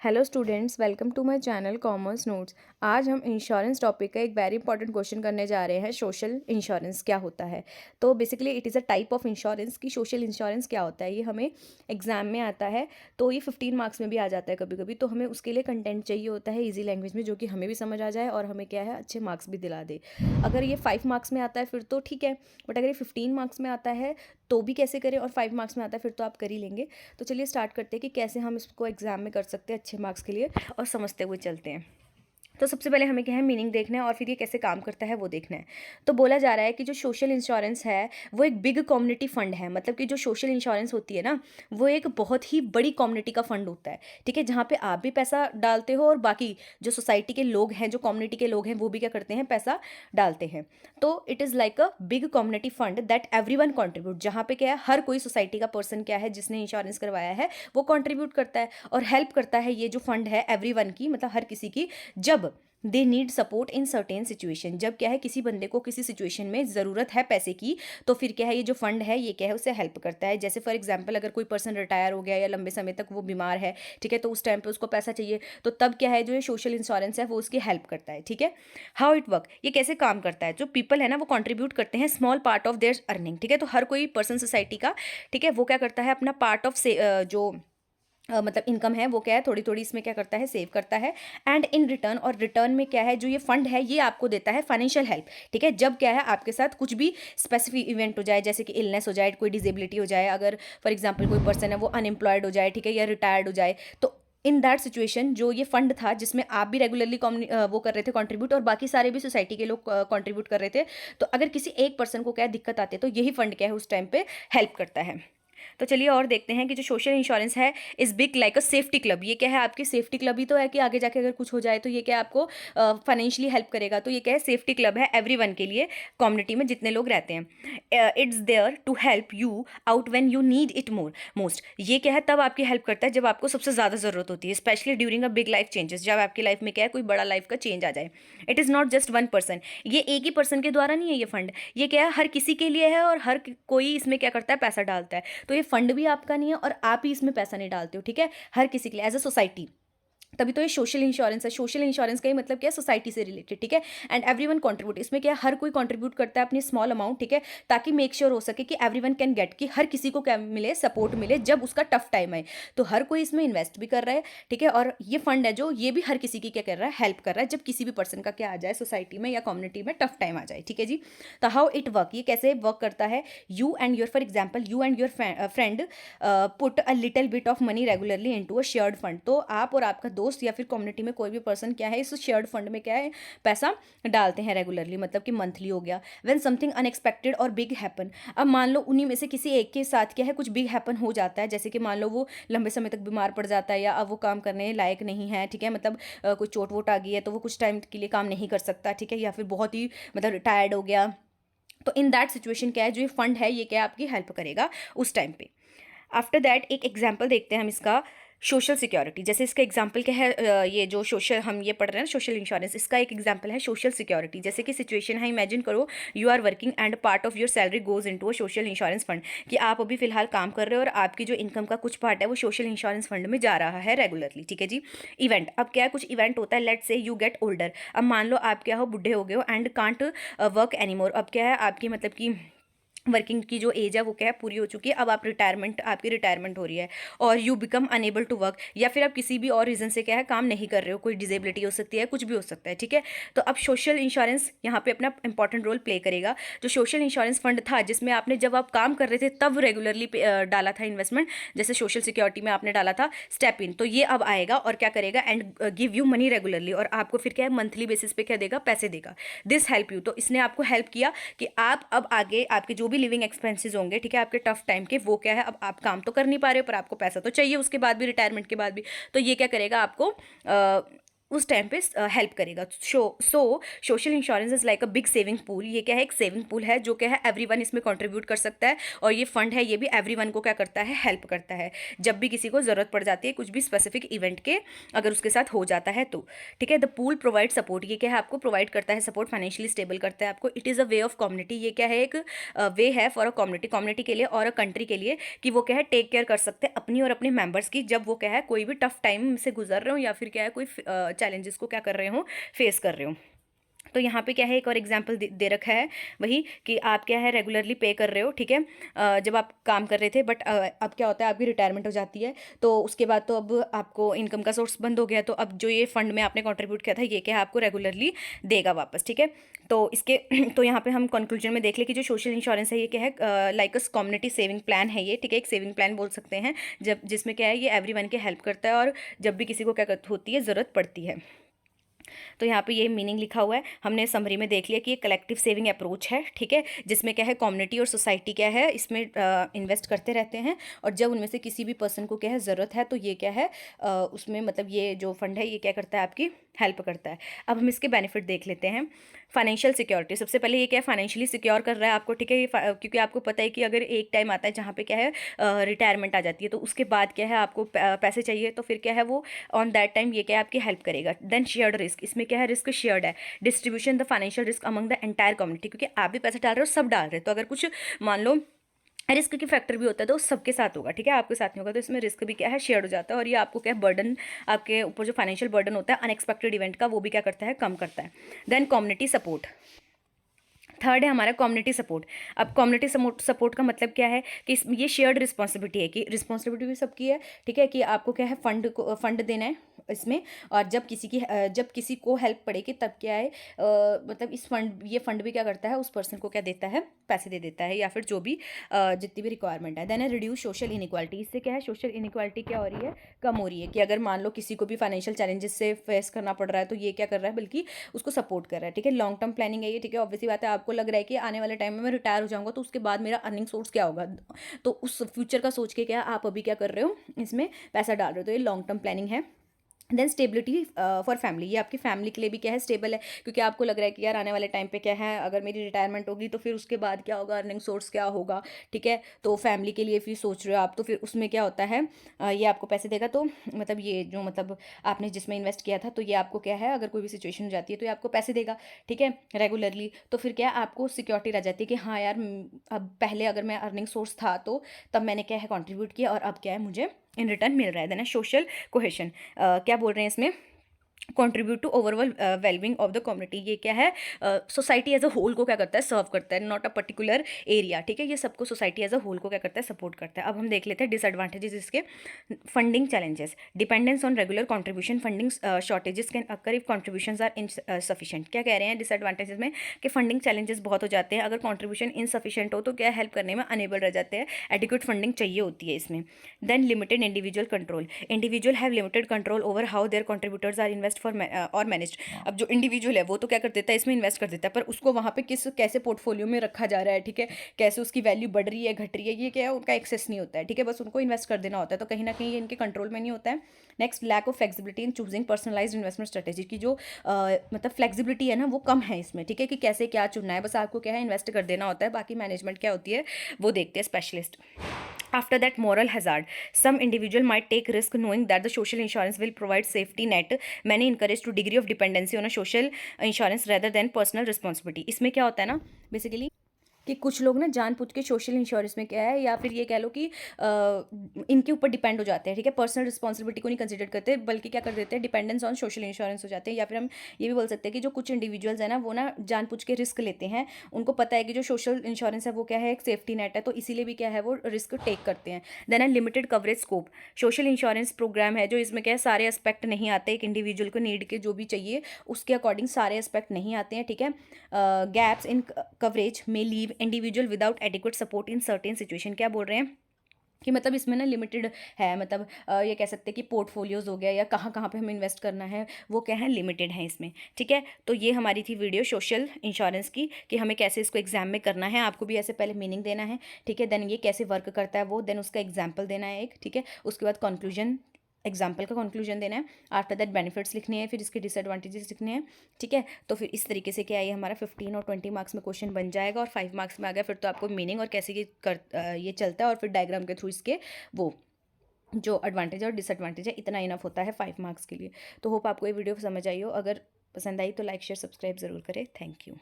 Hello students, welcome to my channel commerce notes. आज हम insurance topic का एक वेरी इंपॉर्टेंट क्वेश्चन करने जा रहे हैं। सोशल इंश्योरेंस क्या होता है? तो basically it is a type of insurance कि सोशल इंश्योरेंस क्या होता है, ये हमें एग्जाम में आता है। तो ये 15 मार्क्स में भी आ जाता है कभी कभी। तो हमें उसके लिए कंटेंट चाहिए होता है ईजी लैंग्वेज में, जो कि हमें भी समझ आ जाए और हमें क्या है अच्छे मार्क्स भी दिला दे। अगर ये 5 मार्क्स में आता है फिर तो ठीक है, बट अगर ये 15 मार्क्स में आता है तो भी कैसे करें, और 5 मार्क्स में आता है फिर तो आप कर ही लेंगे। तो चलिए स्टार्ट करते हैं कि कैसे हम इसको एग्जाम में कर सकते हैं अच्छे मार्क्स के लिए, और समझते हुए चलते हैं। तो सबसे पहले हमें क्या है, मीनिंग देखना है और फिर ये कैसे काम करता है वो देखना है। तो बोला जा रहा है कि जो सोशल इंश्योरेंस है वो एक बिग कम्युनिटी फंड है। मतलब कि जो सोशल इंश्योरेंस होती है ना, वो एक बहुत ही बड़ी कम्युनिटी का फंड होता है। ठीक है, जहाँ पे आप भी पैसा डालते हो और बाकी जो सोसाइटी के लोग हैं, जो कम्युनिटी के लोग हैं, वो भी क्या करते हैं, पैसा डालते हैं। तो it is like a big community fund that everyone contribute, जहाँ पे क्या है हर कोई सोसाइटी का पर्सन क्या है जिसने इंश्योरेंस करवाया है वो कंट्रीब्यूट करता है और हेल्प करता है। ये जो फंड है एवरीवन की, मतलब हर किसी की, जब they need support in certain situation, जब क्या है किसी बंदे को किसी सिचुएशन में ज़रूरत है पैसे की, तो फिर क्या है ये जो फंड है ये क्या है उसे हेल्प करता है। जैसे फॉर एग्जांपल अगर कोई पर्सन रिटायर हो गया या लंबे समय तक वो बीमार है, ठीक है, तो उस टाइम पे उसको पैसा चाहिए, तो तब क्या है जो ये सोशल इंश्योरेंस है वो उसकी हेल्प करता है। ठीक है, हाउ इट वर्क, ये कैसे काम करता है। जो पीपल है ना वो कंट्रीब्यूट करते हैं small part of their earning. ठीक है, तो हर कोई पर्सन सोसाइटी का, ठीक है, वो क्या करता है अपना पार्ट ऑफ से जो मतलब इनकम है वो क्या है थोड़ी थोड़ी इसमें क्या करता है, सेव करता है। एंड इन रिटर्न, और रिटर्न में क्या है जो ये फंड है ये आपको देता है फाइनेंशियल हेल्प। ठीक है, जब क्या है आपके साथ कुछ भी स्पेसिफिक इवेंट हो जाए, जैसे कि इलनेस हो जाए, कोई डिसेबिलिटी हो जाए, अगर फॉर एग्जांपल कोई पर्सन है वो अनएम्प्लॉयड हो जाए, ठीक है, या रिटायर्ड हो जाए, तो इन दैट सिचुएशन जो ये फंड था जिसमें आप भी रेगुलरली वो कर रहे थे कंट्रीब्यूट, और बाकी सारे भी सोसाइटी के लोग कंट्रीब्यूट कर रहे थे, तो अगर किसी एक पर्सन को क्या दिक्कत आती है तो यही फंड क्या है उस टाइम पे हेल्प करता है। तो चलिए और देखते हैं कि जो सोशल इंश्योरेंस है इस बिग लाइक अ सेफ्टी क्लब, ये क्या है आपकी सेफ्टी क्लब ही तो है कि आगे जाके अगर कुछ हो जाए तो ये क्या है आपको फाइनेंशियली हेल्प करेगा। तो ये क्या है, सेफ्टी क्लब है एवरीवन के लिए, कम्युनिटी में जितने लोग रहते हैं। It's there to help you out when you need it most, ये क्या है तब आपकी हेल्प करता है जब आपको सबसे ज़्यादा ज़रूरत होती है, specially during a big life changes, जब आपकी लाइफ में क्या है कोई बड़ा लाइफ का चेंज आ जाए। It is not just one person, ये एक ही पर्सन के द्वारा नहीं है ये फंड, ये क्या है हर किसी के लिए है और हर कोई इसमें क्या करता है, पैसा डालता है। तो ये फंड भी आपका नहीं है और आप ही इसमें पैसा नहीं डालते हो। ठीक है, हर किसी के लिए एज अ सोसाइटी, तभी तो ये सोशल इंश्योरेंस है। सोशल इंश्योरेंस का ही मतलब क्या है, सोसाइटी से रिलेटेड। ठीक है, एंड एवरीवन कंट्रीब्यूट, इसमें क्या है हर कोई कंट्रीब्यूट करता है अपनी स्मॉल अमाउंट, ठीक है, ताकि मेक श्योर हो सके कि एवरीवन कैन गेट, कि हर किसी को क्या मिले, सपोर्ट मिले जब उसका टफ टाइम आए। तो हर कोई इसमें इन्वेस्ट भी कर रहा है, ठीक है, और ये फंड है जो ये भी हर किसी की क्या कर रहा है, हेल्प कर रहा है जब किसी भी पर्सन का क्या आ जाए सोसाइटी में या कम्युनिटी में टफ टाइम आ जाए। ठीक है जी, तो हाउ इट वर्क, ये कैसे वर्क करता है। You and your, for example you and your friend put a little bit of money regularly into a shared fund, तो आप और आपका दोस्त या फिर कम्युनिटी में कोई भी पर्सन क्या है इस शेयर्ड फंड में क्या है पैसा डालते हैं रेगुलरली, मतलब कि मंथली हो गया। व्हेन समथिंग अनएक्सपेक्टेड और बिग हैपन, अब मान लो उन्हीं में से किसी एक के साथ क्या है कुछ बिग हैपन हो जाता है, जैसे कि मान लो वो लंबे समय तक बीमार पड़ जाता है या अब वो काम करने लायक नहीं है, ठीक है, मतलब कोई चोट वोट आ गई है तो वो कुछ टाइम के लिए काम नहीं कर सकता, ठीक है, या फिर बहुत ही मतलब रिटायर्ड हो गया, तो इन दैट सिचुएशन क्या है जो ये फंड है ये क्या आपकी हेल्प करेगा उस टाइम पे। आफ्टर दैट एक एग्जाम्पल देखते हैं हम इसका, सोशल सिक्योरिटी। जैसे इसका एग्जाम्पल क्या है, ये जो सोशल हम ये पढ़ रहे हैं सोशल इंश्योरेंस, इसका एक एग्जाम्पल है सोशल सिक्योरिटी। जैसे कि सिचुएशन है, इमेजिन करो you are working and part of your salary goes into a social insurance fund, कि आप अभी फिलहाल काम कर रहे हो और आपकी जो इनकम का कुछ पार्ट है वो सोशल इंश्योरेंस फंड में जा रहा है रेगुलरली। ठीक है जी, इवेंट, अब क्या है कुछ इवेंट होता है, let's say you get older, अब मान लो आप क्या हो बुढ़े हो गए हो एंड कांट वर्क एनीमोर, अब क्या है आपकी मतलब कि वर्किंग की जो एज है वो क्या है पूरी हो चुकी है, अब आप रिटायरमेंट, आपकी रिटायरमेंट हो रही है, और you become unable to work, या फिर आप किसी भी और रीज़न से क्या है काम नहीं कर रहे हो, कोई डिसेबिलिटी हो सकती है, कुछ भी हो सकता है। ठीक है, तो अब सोशल इंश्योरेंस यहाँ पे अपना इंपॉर्टेंट रोल प्ले करेगा। जो सोशल इंश्योरेंस फंड था जिसमें आपने जब आप काम कर रहे थे तब रेगुलरली डाला था इन्वेस्टमेंट, जैसे सोशल सिक्योरिटी में आपने डाला था स्टेप इन, तो ये अब आएगा और क्या करेगा and give you money regularly, और आपको फिर क्या है मंथली बेसिस पे क्या देगा, पैसे देगा। दिस हेल्प यू, तो इसने आपको हेल्प किया कि आप अब आगे आपके जो भी लिविंग एक्सपेंसेस होंगे, ठीक है, आपके टफ टाइम के, वो क्या है अब आप काम तो कर नहीं पा रहे हो पर आपको पैसा तो चाहिए उसके बाद भी, रिटायरमेंट के बाद भी, तो ये क्या करेगा आपको उस टाइम पे हेल्प करेगा। So social insurance is like a big saving pool. ये क्या है, एक सेविंग पूल है जो क्या है एवरीवन इसमें कंट्रीब्यूट कर सकता है, और ये फंड है ये भी एवरीवन को क्या करता है, हेल्प करता है जब भी किसी को ज़रूरत पड़ जाती है कुछ भी स्पेसिफिक इवेंट के, अगर उसके साथ हो जाता है तो। ठीक है, द पूल प्रोवाइड सपोर्ट, ये क्या है आपको प्रोवाइड करता है सपोर्ट, फाइनेंशियली स्टेबल करता है आपको। It is a way of community, ये क्या है एक वे है फॉर अ कम्युनिटी के लिए और अ कंट्री के लिए, कि वो क्या है टेक केयर कर सकते हैं अपनी और अपने मेंबर्स की, जब वो क्या है कोई भी टफ टाइम से गुजर रहे हो या फिर क्या है कोई चैलेंजेस को क्या कर रहे हो, फेस कर रहे हो। तो यहाँ पे क्या है एक और एग्जांपल दे रखा है, वही कि आप क्या है रेगुलरली पे कर रहे हो, ठीक है, जब आप काम कर रहे थे, बट अब क्या होता है आपकी रिटायरमेंट हो जाती है, तो उसके बाद तो अब आपको इनकम का सोर्स बंद हो गया, तो अब जो ये फंड में आपने कंट्रीब्यूट किया था ये क्या है आपको रेगुलरली देगा वापस। ठीक है, तो इसके तो यहाँ पे हम कंक्लूजन में देख ले कि जो सोशल इंश्योरेंस है ये क्या है like a community saving plan है ये, ठीक है, एक सेविंग प्लान बोल सकते हैं, जब जिसमें क्या है ये एवरीवन के हेल्प करता है, और जब भी किसी को क्या होती है ज़रूरत पड़ती है। तो यहाँ पे ये मीनिंग लिखा हुआ है, हमने समरी में देख लिया कि ये कलेक्टिव सेविंग अप्रोच है, ठीक है, जिसमें क्या है कम्युनिटी और सोसाइटी क्या है इसमें इन्वेस्ट करते रहते हैं, और जब उनमें से किसी भी पर्सन को क्या है ज़रूरत है तो ये क्या है उसमें मतलब ये जो फंड है ये क्या करता है आपकी हेल्प करता है। अब हम इसके बेनिफिट देख लेते हैं। फाइनेंशियल सिक्योरिटी, सबसे पहले ये क्या है फाइनेंशियली सिक्योर कर रहा है आपको, ठीक है, ये क्योंकि आपको पता है कि अगर एक टाइम आता है जहाँ पे क्या है रिटायरमेंट आ जाती है, तो उसके बाद क्या है आपको पैसे चाहिए, तो फिर क्या है वो ऑन दैट टाइम ये क्या है आपकी हेल्प करेगा। देन शेयर्ड रिस्क, इसमें क्या है रिस्क शेयर्ड है, distribution the financial risk among the entire community, क्योंकि आप भी पैसे डाल रहे हो सब डाल रहे हो, तो अगर कुछ मान लो रिस्क की फैक्टर भी होता है तो सबके साथ होगा, ठीक है, आपके साथ नहीं होगा, तो इसमें रिस्क भी क्या है शेयर हो जाता है, और ये आपको क्या है बर्डन, आपके ऊपर जो फाइनेंशियल बर्डन होता है अनएक्सपेक्टेड इवेंट का वो भी क्या करता है कम करता है। देन कम्युनिटी सपोर्ट, थर्ड है हमारा कम्युनिटी सपोर्ट। अब कम्युनिटी सपोर्ट का मतलब क्या है कि ये शेयर्ड रिस्पॉन्सिबिलिटी है, कि रिस्पॉन्सिबिलिटी भी सबकी है, ठीक है, कि आपको क्या है फंड देना है इसमें, और जब किसी को हेल्प पड़ेगी तब क्या है मतलब ये फंड भी क्या करता है उस पर्सन को क्या देता है, पैसे दे देता है, या फिर जो भी जितनी भी रिक्वायरमेंट है। देन है रिड्यूस सोशल इनइक्वालिटी, इससे क्या है सोशल इनइक्वालिटी क्या हो रही है, कम हो रही है, कि अगर मान लो किसी को भी फाइनेंशियल चैलेंजेस से फेस करना पड़ रहा है तो ये क्या कर रहा है बल्कि उसको सपोर्ट कर रहा है। ठीक है, लॉन्ग टर्म प्लानिंग है ये, ठीक है, ऑब्वियसली बात है, आपको लग रहा है कि आने वाले टाइम में मैं रिटायर हो जाऊंगा तो उसके बाद मेरा अर्निंग सोर्स क्या होगा, तो उस फ्यूचर का सोच के क्या आप अभी क्या कर रहे हो इसमें पैसा डाल रहे हो, तो ये लॉन्ग टर्म प्लानिंग है। देन स्टेबिलिटी फॉर फैमिली, ये आपकी फैमिली के लिए भी क्या है स्टेबल है, क्योंकि आपको लग रहा है कि यार आने वाले टाइम पे क्या है अगर मेरी रिटायरमेंट होगी तो फिर उसके बाद क्या होगा, अर्निंग सोर्स क्या होगा, ठीक है, तो फैमिली के लिए फिर सोच रहे हो आप, तो फिर उसमें क्या होता है ये आपको पैसे देगा, तो मतलब ये जो मतलब आपने जिसमें इन्वेस्ट किया था तो ये आपको क्या है अगर कोई भी सिचुएशन हो जाती है तो ये आपको पैसे देगा, ठीक है, रेगुलरली, तो फिर क्या आपको सिक्योरिटी रह जाती है कि हाँ यार अब पहले अगर मैं अर्निंग सोर्स था तो तब मैंने क्या है कॉन्ट्रीब्यूट किया और अब क्या है मुझे इन रिटर्न मिल रहा है। देन है सोशल कोहेशन, क्या बोल रहे हैं इसमें, contribute to overall wellbeing of the community, ये क्या है सोसाइटी एज अ होल को क्या करता है सर्व करता है, नॉट अ पर्टिकुलर एरिया, ठीक है, ये सबको सोसाइटी एज अ होल को क्या करता है सपोर्ट करता है। अब हम देख लेते हैं डिसएडवांटेजेस इसके। Funding challenges, dependence on regular contribution, funding shortages can occur if contributions are insufficient, क्या कह रहे हैं डिसएडवांटेजेस में कि फंडिंग चैलेंजेस बहुत हो जाते हैं, अगर कंट्रीब्यूशन इनसफिशिएंट हो तो क्या हेल्प करने में अनेबल रह जाते हैं, एडिक्वेट फंडिंग चाहिए होती है इसमें। Then limited individual control, individual have limited control over how their contributors are invest for और मैनेज्ड, अब जो इंडिविजुअल है वो तो क्या कर देता है इसमें इन्वेस्ट कर देता है, पर उसको वहाँ पे कैसे पोर्टफोलियो में रखा जा रहा है, ठीक है, कैसे उसकी वैल्यू बढ़ रही है घट रही है, ये क्या है उनका एक्सेस नहीं होता है, ठीक है, बस उनको इन्वेस्ट कर देना होता है, तो कहीं ना कहीं ये इनके कंट्रोल में नहीं होता है। Next lack of flexibility in choosing personalised investment strategy, की जो मतलब फ्लेक्सिबिलिटी है ना वो कम है इसमें, ठीक है, कि कैसे क्या चुनना है, बस आपको क्या है इन्वेस्ट कर देना होता है, बाकी मैनेजमेंट क्या होती है वो देखते हैं specialist. After that, moral hazard. Some individual might take risk knowing that the social insurance will provide safety net. Many encourage to degree of dependency on a social insurance rather than personal responsibility. इसमें क्या होता है ना basically कि कुछ लोग ना जानबूझ के सोशल इंश्योरेंस में क्या है या फिर ये कह लो कि इनके ऊपर डिपेंड हो जाते हैं, ठीक है, पर्सनल रिस्पॉन्सिबिलिटी को नहीं कंसिडर करते बल्कि क्या कर देते हैं डिपेंडेंस ऑन सोशल इंश्योरेंस हो जाते हैं, या फिर हम ये भी बोल सकते हैं कि जो कुछ इंडिविजुअल्स हैं ना वो ना जानबूझ के रिस्क लेते हैं, उनको पता है कि जो सोशल इंश्योरेंस है वो क्या है एक सेफ्टी नेट है, तो इसीलिए भी क्या है वो रिस्क टेक करते हैं। देन है limited coverage scope, social insurance programme है जो इसमें क्या है सारे एस्पेक्ट नहीं आते, एक इंडिविजुअल को नीड के जो भी चाहिए उसके अकॉर्डिंग सारे एस्पेक्ट नहीं आते हैं, ठीक है, गैप्स इन कवरेज में leave individual without adequate support in certain situation, क्या बोल रहे हैं कि मतलब इसमें ना लिमिटेड है, मतलब ये कह सकते हैं कि पोर्टफोलियोज हो गया या कहाँ कहाँ पे हमें इन्वेस्ट करना है वो क्या है लिमिटेड है इसमें, ठीक है। तो ये हमारी थी वीडियो सोशल इंश्योरेंस की कि हमें कैसे इसको एग्जाम में करना है, आपको भी ऐसे पहले मीनिंग देना है, ठीक है, देन ये कैसे वर्क करता है वो, देन उसका एग्जाम्पल देना है एक, ठीक है, उसके बाद कंक्लूजन एग्जाम्पल का कंक्लूजन देना है, आफ्टर दैट बेनिफिट्स लिखने हैं, फिर इसके डिसएडवांटेजेस लिखने हैं, ठीक है। तो फिर इस तरीके से क्या है, ये हमारा 15 और 20 मार्क्स में क्वेश्चन बन जाएगा, और 5 मार्क्स में आ गया फिर तो आपको मीनिंग और कैसे ये चलता है, और फिर डायग्राम के थ्रू इसके वो जो एडवांटेज और डिसएडवांटेज है, इतना इनफ होता है 5 मार्क्स के लिए। तो होप आपको ये वीडियो समझ आई हो। अगर पसंद आई तो लाइक शेयर सब्सक्राइब ज़रूर करें। Thank you.